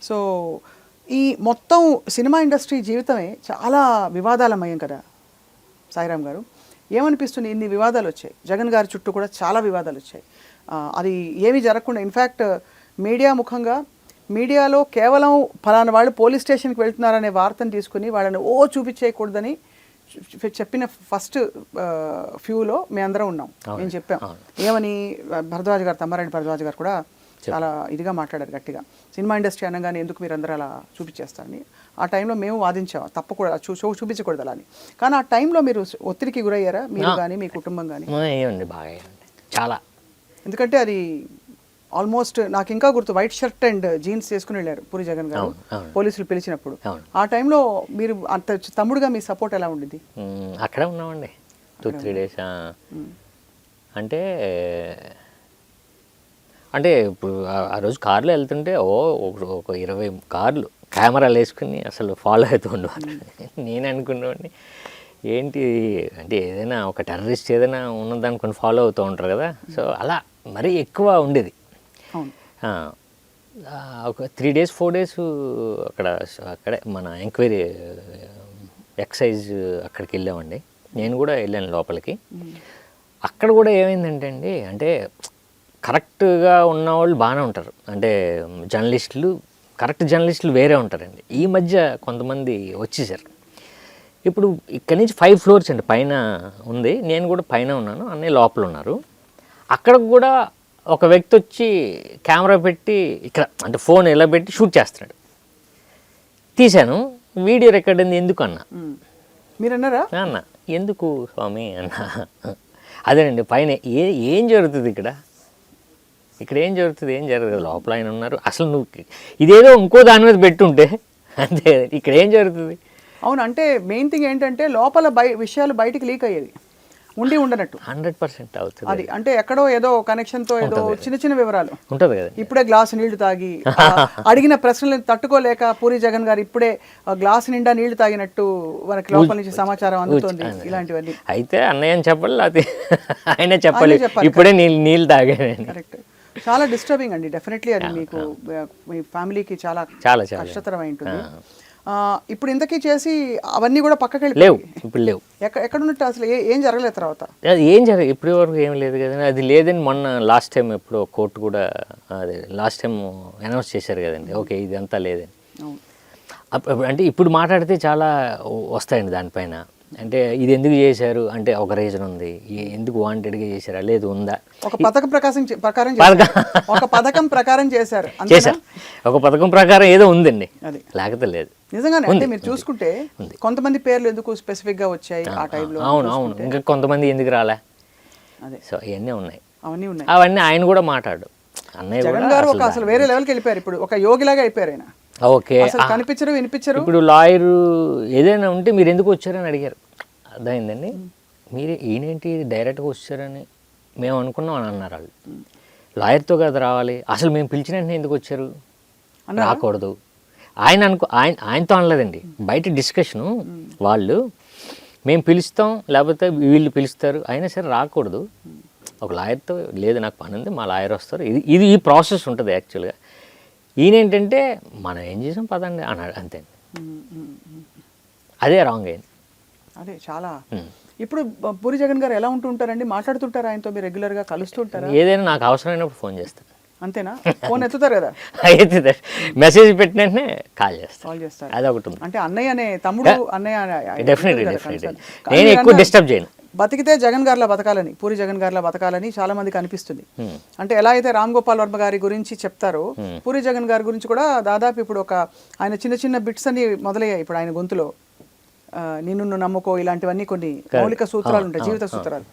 So ఈ మొత్తం cinema industry జీవితమే చాలా వివాదాలమయం కదా సాయిరామ్ గారు. ఏమనిపిస్తుంది? ఇన్ని వివాదాలు వచ్చాయి, జగన్ గారి చుట్టూ కూడా చాలా వివాదాలు వచ్చాయి. అది ఏమీ జరగకుండా ఇన్ఫ్యాక్ట్ మీడియా ముఖంగా మీడియాలో కేవలం ఫలానా వాళ్ళు పోలీస్ స్టేషన్కి వెళ్తున్నారనే వార్తను తీసుకుని వాళ్ళని చూపించేయకూడదని చెప్పిన ఫస్ట్ ఫ్యూలో మేమందరం ఉన్నాం. మేము చెప్పాం ఏమని, భరద్వాజ్ గారు, తమ్మారెడ్డి భరద్వాజ్ గారు కూడా చాలా ఇదిగా మాట్లాడారు గట్టిగా, సినిమా ఇండస్ట్రీ అనగానే ఎందుకు మీరు అందరూ అలా చూపించేస్తారని. ఆ టైంలో మేము వాదించాం తప్పకూడదు, చూపించకూడదు అలా అని. కానీ ఆ టైంలో మీరు ఒత్తిడికి గురయ్యారా మీరు కానీ మీ కుటుంబం కానీ? బాగా చాలా. ఎందుకంటే అది ఆల్మోస్ట్ నాకు ఇంకా గుర్తు, వైట్ షర్ట్ అండ్ జీన్స్ వేసుకుని వెళ్ళారు పూరి జగన్ గారు పోలీసులు పిలిచినప్పుడు. ఆ టైంలో మీరు అంత తమ్ముడుగా మీ సపోర్ట్ ఎలా ఉండింది? అక్కడే ఉన్నామండి 2-3 days. అంటే అంటే ఇప్పుడు ఆ రోజు కార్లో వెళ్తుంటే ఒక 20 కార్లు కెమెరాలు వేసుకుని అసలు ఫాలో అవుతూ ఉండేవారు. నేను అనుకునేవాడిని ఏంటి అంటే ఏదైనా ఒక టెర్రరిస్ట్ ఏదైనా ఉన్నదనుకుని ఫాలో అవుతూ ఉంటారు కదా. సో అలా మరీ ఎక్కువ ఉండేది. ఒక 3 days 4 days అక్కడే మన ఎంక్వైరీ ఎక్సైజ్ అక్కడికి వెళ్ళామండి. నేను కూడా వెళ్ళాను లోపలికి. అక్కడ కూడా ఏమైందంటే అండి, అంటే కరెక్ట్గా ఉన్నవాళ్ళు బాగానే ఉంటారు, అంటే జర్నలిస్టులు, కరెక్ట్ జర్నలిస్టులు వేరే ఉంటారండి. ఈ మధ్య కొంతమంది వచ్చేసారు. ఇప్పుడు ఇక్కడి నుంచి 5 floors అండి పైన ఉంది, నేను కూడా పైన ఉన్నాను, అన్నీ లోపల ఉన్నారు. అక్కడ కూడా ఒక వ్యక్తి వచ్చి కెమెరా పెట్టి ఇక్కడ అంటే ఫోన్ ఇలా పెట్టి షూట్ చేస్తున్నాడు. తీశాను, వీడియో రికార్డ్ అయింది. ఎందుకు అన్న, మీరు అన్నారా? అన్న ఎందుకు స్వామి అన్న. అదేనండి పైన ఏం జరుగుతుంది ఇక్కడ ఏం జరుగుతుంది? ఏం జరగదు, లోపల ఆయన ఉన్నారు. అసలు నువ్వు ఇదేదో ఇంకో దాని మీద పెట్టుంటే అంతే, ఇక్కడ ఏం జరుగుతుంది? అవును, అంటే మెయిన్ థింగ్ ఏంటంటే లోపల విషయాలు బయటికి లీక్ అయ్యేది ఉండనట్టు 100% అవుతుంది. అది అంటే ఎక్కడో ఏదో కనెక్షన్తో ఏదో చిన్న వివరాలు ఉంటుంది కదా. ఇప్పుడే గ్లాస్ నీళ్లు తాగి అడిగిన ప్రశ్నలను తట్టుకోలేక పూరి జగన్ గారు ఇప్పుడే గ్లాస్ నిండా నీళ్లు తాగినట్టు మనకి లోపల నుంచి సమాచారం అందుతుంది. ఇలాంటివన్నీ అయితే అన్నయ్య అని చెప్పాలి, అది ఆయన చెప్పాలి, ఇప్పుడే నీళ్ళు తాగాను. కరెక్ట్. చాలా డిస్టర్బింగ్ అండి డెఫినెట్లీ. అది మీకు మీ ఫ్యామిలీకి చాలా కష్టతరమై ఉంటుంది. ఇప్పుడు ఇంతకీ చేసి అవన్నీ కూడా పక్కకి లేవు, ఇప్పుడు లేవు. ఎక్కడ ఉన్నట్టు అసలు ఏం జరగలేదు తర్వాత? అది ఏం జరగదు ఇప్పటి వరకు, ఏం లేదు కదండి. అది లేదని మొన్న లాస్ట్ టైం ఎప్పుడో కోర్టు కూడా అదే లాస్ట్ టైం అనౌన్స్ చేశారు కదండి, ఓకే ఇదంతా లేదని. అంటే ఇప్పుడు మాట్లాడితే చాలా వస్తాయండి దానిపైన. అంటే ఇది ఎందుకు చేశారు అంటే ఒక రీజన్ ఉంది, ఎందుకు వాంటెడ్గా చేశారా, లేదు ఉందా, ఒక పథకం ప్రకారం చేశారు. ఒక పథకం ప్రకారం ఏదో ఉందండి, లేకపోతే లేదు. నిజంగానే అంటే మీరు చూసుకుంటే కొంతమంది పేర్లు ఎందుకు స్పెసిఫిక్ గా వచ్చాయి ఆ టైంలో. అవును, ఇంకా కొంతమంది ఎందుకు రాలే. అదే సో ఇవన్నీ ఉన్నాయి, అవన్నీ ఆయన కూడా మాట్లాడు. అన్నయ్య జగన్ గారు ఒక అసలు వేరే లెవెల్కి వెళ్ళిపోయారు, ఇప్పుడు ఒక యోగిలాగా అయిపోయారు ఆయన. ఓకే, కనిపించరు వినిపించరు. ఇప్పుడు లాయరు ఏదైనా ఉంటే మీరు ఎందుకు వచ్చారని అడిగారు, అర్థమైందండి. మీరు ఈయనేంటి డైరెక్ట్గా వచ్చారని మేము అనుకున్నాం అని అన్నారు వాళ్ళు. లాయర్తో కదా రావాలి, అసలు మేము పిలిచిన వెంటనే ఎందుకు వచ్చారు, రాకూడదు ఆయనతో అనలేదండి, బయట డిస్కషను. వాళ్ళు మేము పిలుస్తాం లేకపోతే వీళ్ళు పిలుస్తారు, అయినా సరే రాకూడదు, ఒక లాయర్తో లేదు నాకు పని ఉంది, మా లాయర్ వస్తారు, ఇది ఈ ప్రాసెస్ ఉంటుంది యాక్చువల్గా. ఈయనేంటంటే మనం ఏం చేసాం పదండి అన్నాడు, అంతే. అదే రాంగ్ అయింది. అదే చాలా. ఇప్పుడు పూరి జగన్ గారు ఎలా ఉంటుంటారండి, మాట్లాడుతుంటారు ఆయనతో, మీరు రెగ్యులర్గా కలుస్తుంటారా? ఏదైనా నాకు అవసరమైనప్పుడు ఫోన్ చేస్తాను. అంతేనా? ఫోన్ ఎత్తుతారు కదా? ఎత్తుతారు, మెసేజ్ పెట్టిన వెంటనే కాల్ చేస్తారు. అదొకటి ఉంది. అంటే అన్నయ్య అనే తమ్ముడు, అన్నయ్య డెఫినెట్లీ నేను ఎక్కువ డిస్టర్బ్ చేయను. బతికితే జగన్ గారిలా బతకాలని, పూరి జగన్ గారిలా బతకాలని చాలా మందికి అనిపిస్తుంది. అంటే ఎలా అయితే రామ్ గోపాల్ వర్మ గారి గురించి చెప్తారో పూరి జగన్ గారి గురించి కూడా దాదాపు ఇప్పుడు ఒక ఆయన చిన్న బిట్స్ అన్ని మొదలయ్యాయి ఇప్పుడు ఆయన గొంతులో. నిన్ను నమ్ముకో, ఇలాంటివన్నీ కొన్ని మౌలిక సూత్రాలు ఉంటాయి, జీవిత సూత్రాలు.